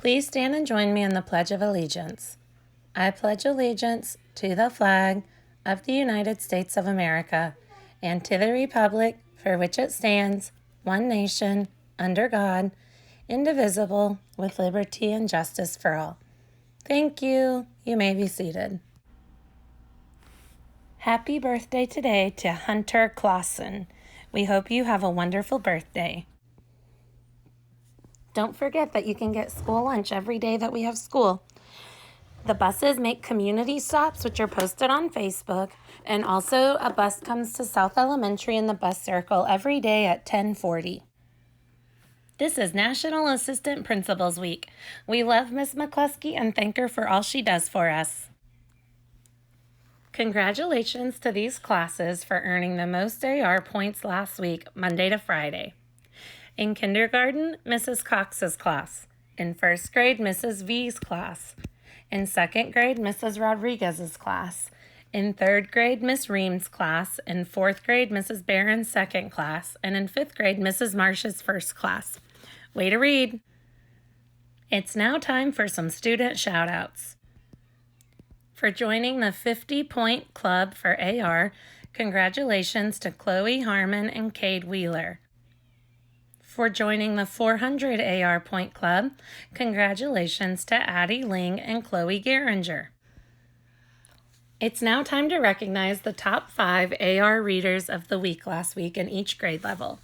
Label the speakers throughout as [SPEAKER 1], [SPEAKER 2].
[SPEAKER 1] Please stand and join me in the Pledge of Allegiance. I pledge allegiance to the flag of the United States of America and to the republic for which it stands, one nation, under God, indivisible, with liberty and justice for all. Thank you. You may be seated. Happy birthday today to Hunter Clausen. We hope you have a wonderful birthday. Don't forget that you can get school lunch every day that we have school. The buses make community stops, which are posted on Facebook, and also a bus comes to South Elementary in the bus circle every day at 10:40. This is National Assistant Principals Week. We love Miss McCluskey and thank her for all she does for us. Congratulations to these classes for earning the most AR points last week, Monday to Friday. In kindergarten, Mrs. Cox's class. In first grade, Mrs. V's class. In second grade, Mrs. Rodriguez's class. In third grade, Miss Ream's class. In fourth grade, Mrs. Barron's second class. And in fifth grade, Mrs. Marsh's first class. Way to read! It's now time for some student shout-outs. For joining the 50-point club for AR, congratulations to Chloe Harmon and Cade Wheeler. For joining the 400 AR Point Club, congratulations to Addie Ling and Chloe Geringer. It's now time to recognize the top 5 AR readers of the week last week in each grade level.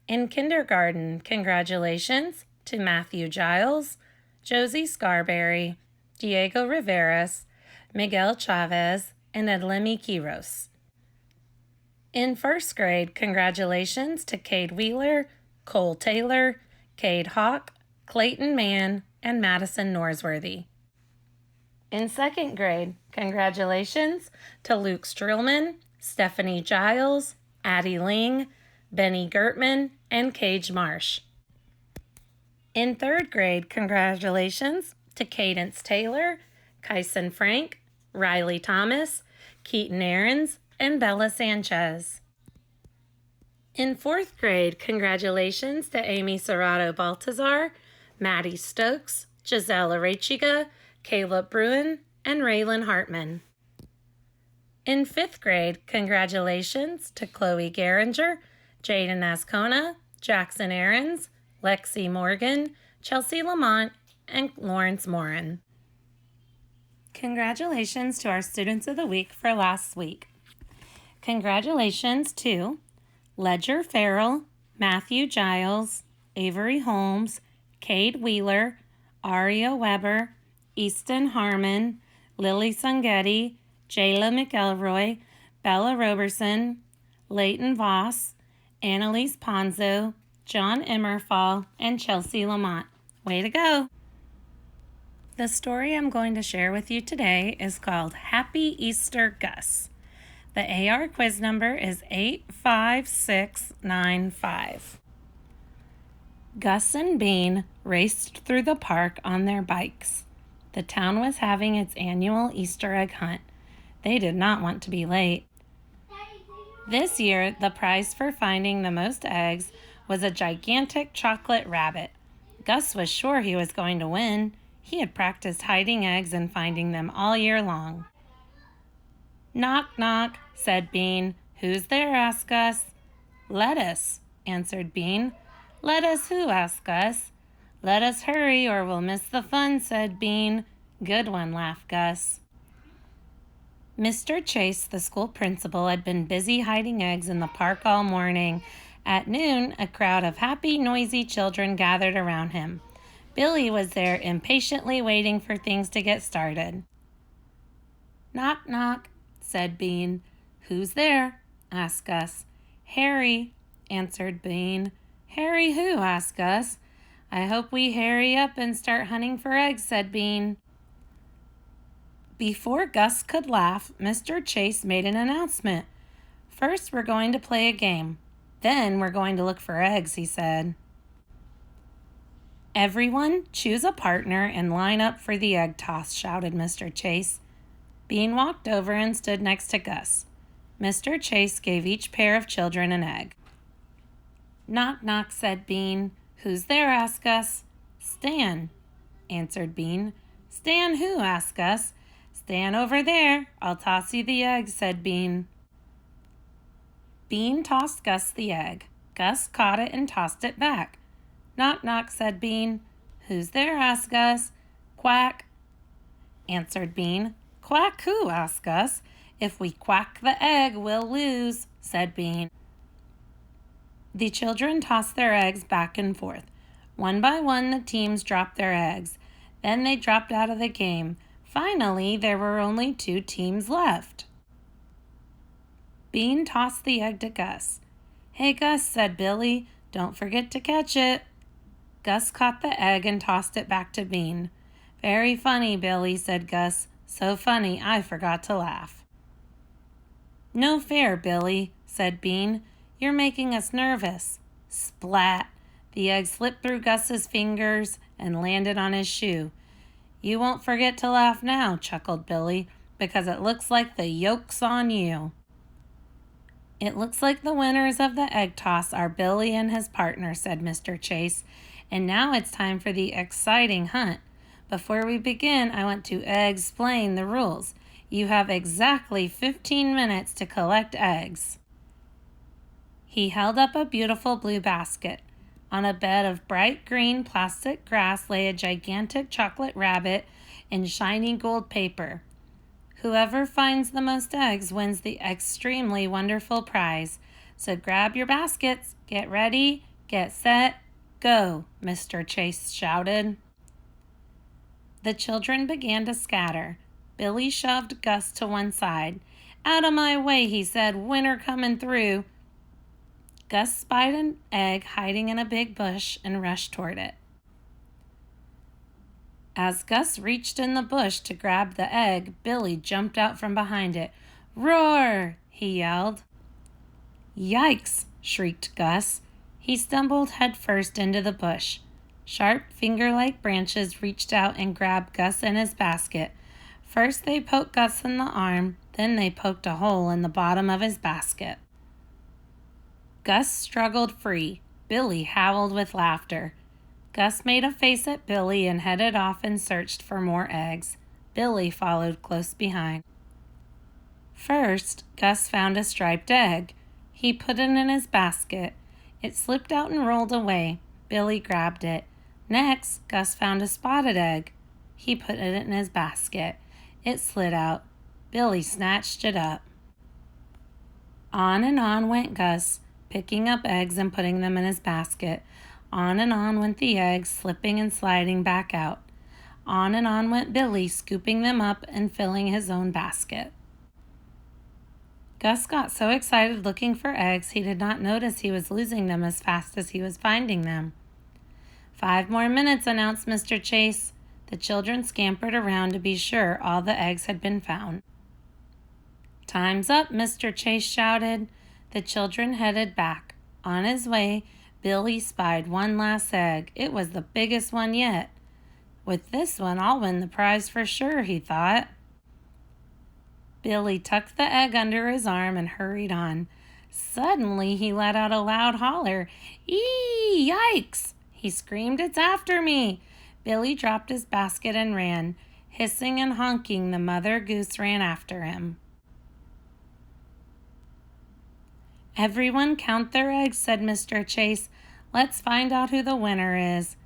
[SPEAKER 1] In kindergarten, congratulations to Matthew Giles, Josie Scarberry, Diego Riveras, Miguel Chavez, and Edlemi Quiros. In first grade, congratulations to Cade Wheeler, Cole Taylor, Cade Hawk, Clayton Mann, and Madison Norsworthy. In second grade, congratulations to Luke Strillman, Stephanie Giles, Addie Ling, Benny Gertman, and Cage Marsh. In third grade, congratulations to Cadence Taylor, Kyson Frank, Riley Thomas, Keaton Aarons, and Bella Sanchez. In fourth grade, congratulations to Amy Serrato Baltazar, Maddie Stokes, Giselle Arechiga, Caleb Bruin, and Raylan Hartman. In fifth grade, congratulations to Chloe Geringer, Jaden Ascona, Jackson Aarons, Lexi Morgan, Chelsea Lamont, and Lawrence Morin. Congratulations to our Students of the Week for last week. Congratulations to Ledger Farrell, Matthew Giles, Avery Holmes, Cade Wheeler, Aria Weber, Easton Harmon, Lily Sunghetti, Jayla McElroy, Bella Roberson, Leighton Voss, Annalise Ponzo, John Emmerfall, and Chelsea Lamont. Way to go! The story I'm going to share with you today is called Happy Easter, Gus. The AR quiz number is 85695. Gus and Bean raced through the park on their bikes. The town was having its annual Easter egg hunt. They did not want to be late. This year, the prize for finding the most eggs was a gigantic chocolate rabbit. Gus was sure he was going to win. He had practiced hiding eggs and finding them all year long. Knock, knock, said Bean. Who's there? Asked Gus. Let us, answered Bean. Let us who? Asked Gus. Let us hurry or we'll miss the fun, said Bean. Good one, laughed Gus. Mr. Chase, the school principal, had been busy hiding eggs in the park all morning. At noon, a crowd of happy, noisy children gathered around him. Billy was there impatiently waiting for things to get started. Knock, knock, said Bean. Who's there? Asked Gus. Harry, answered Bean. Harry who? Asked Gus. I hope we hurry up and start hunting for eggs, said Bean. Before Gus could laugh, Mr. Chase made an announcement. First, we're going to play a game. Then we're going to look for eggs, he said. Everyone, choose a partner and line up for the egg toss, shouted Mr. Chase. Bean walked over and stood next to Gus. Mr. Chase gave each pair of children an egg. Knock, knock, said Bean. Who's there? Asked Gus. Stan, answered Bean. Stan who? asked Gus. Stan over there. I'll toss you the egg, said Bean. Bean tossed Gus the egg. Gus caught it and tossed it back. Knock, knock, said Bean. Who's there? asked Gus. Quack, answered Bean. Quack who? asked Gus. If we quack the egg, we'll lose, said Bean. The children tossed their eggs back and forth. One by one, the teams dropped their eggs. Then they dropped out of the game. Finally, there were only 2 teams left. Bean tossed the egg to Gus. Hey, Gus, said Billy, don't forget to catch it. Gus caught the egg and tossed it back to Bean. Very funny, Billy, said Gus. So funny, I forgot to laugh. No fair, Billy, said Bean. You're making us nervous. Splat! The egg slipped through Gus's fingers and landed on his shoe. You won't forget to laugh now, chuckled Billy, because it looks like the yolk's on you. It looks like the winners of the egg toss are Billy and his partner, said Mr. Chase. And now it's time for the exciting hunt. Before we begin, I want to explain the rules. You have exactly 15 minutes to collect eggs. He held up a beautiful blue basket. On a bed of bright green plastic grass lay a gigantic chocolate rabbit in shiny gold paper. Whoever finds the most eggs wins the extremely wonderful prize. So grab your baskets, get ready, get set, go, Mr. Chase shouted. The children began to scatter. Billy shoved Gus to one side. Out of my way, he said, winter coming through. Gus spied an egg hiding in a big bush and rushed toward it. As Gus reached in the bush to grab the egg, Billy jumped out from behind it. Roar! He yelled. Yikes! Shrieked Gus. He stumbled headfirst into the bush. Sharp finger-like branches reached out and grabbed Gus in his basket. First they poked Gus in the arm, then they poked a hole in the bottom of his basket. Gus struggled free. Billy howled with laughter. Gus made a face at Billy and headed off and searched for more eggs. Billy followed close behind. First, Gus found a striped egg. He put it in his basket. It slipped out and rolled away. Billy grabbed it. Next, Gus found a spotted egg. He put it in his basket. It slid out. Billy snatched it up. On and on went Gus, picking up eggs and putting them in his basket. On and on went the eggs, slipping and sliding back out. On and on went Billy, scooping them up and filling his own basket. Gus got so excited looking for eggs he did not notice he was losing them as fast as he was finding them. 5 more minutes, announced Mr. Chase. The children scampered around to be sure all the eggs had been found. Time's up, Mr. Chase shouted. The children headed back. On his way, Billy spied one last egg. It was the biggest one yet. With this one, I'll win the prize for sure, he thought. Billy tucked the egg under his arm and hurried on. Suddenly, he let out a loud holler. Eee! Yikes! He screamed, it's after me! Billy dropped his basket and ran. Hissing and honking, the mother goose ran after him. Everyone count their eggs, said Mr. Chase. Let's find out who the winner is.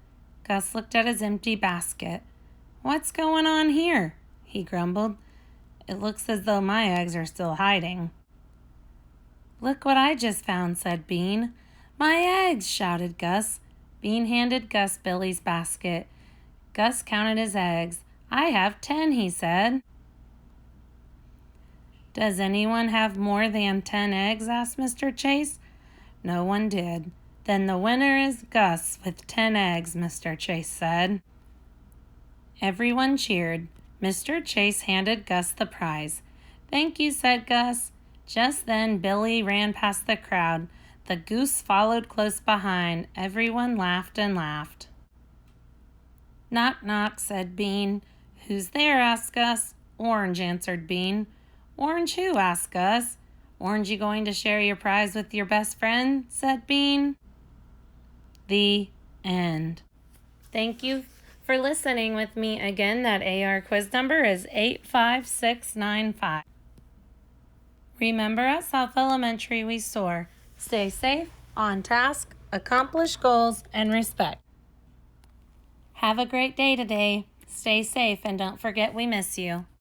[SPEAKER 1] Gus looked at his empty basket. What's going on here? He grumbled. It looks as though my eggs are still hiding. Look what I just found, said Bean. My eggs, shouted Gus. Bean handed Gus Billy's basket. Gus counted his eggs. I have 10, he said. Does anyone have more than 10 eggs? Asked Mr. Chase. No one did. Then the winner is Gus with 10 eggs, Mr. Chase said. Everyone cheered. Mr. Chase handed Gus the prize. Thank you, said Gus. Just then Billy ran past the crowd. The goose followed close behind. Everyone laughed and laughed. Knock, knock, said Bean. Who's there? asked Gus. Orange, answered Bean. Orange who? asked Gus. Orange, you going to share your prize with your best friend? said Bean. The end. Thank you For listening with me again, that AR quiz number is 85695. Remember, at South Elementary, we soar. Stay safe, on task, accomplish goals, and respect. Have a great day today. Stay safe, and don't forget we miss you.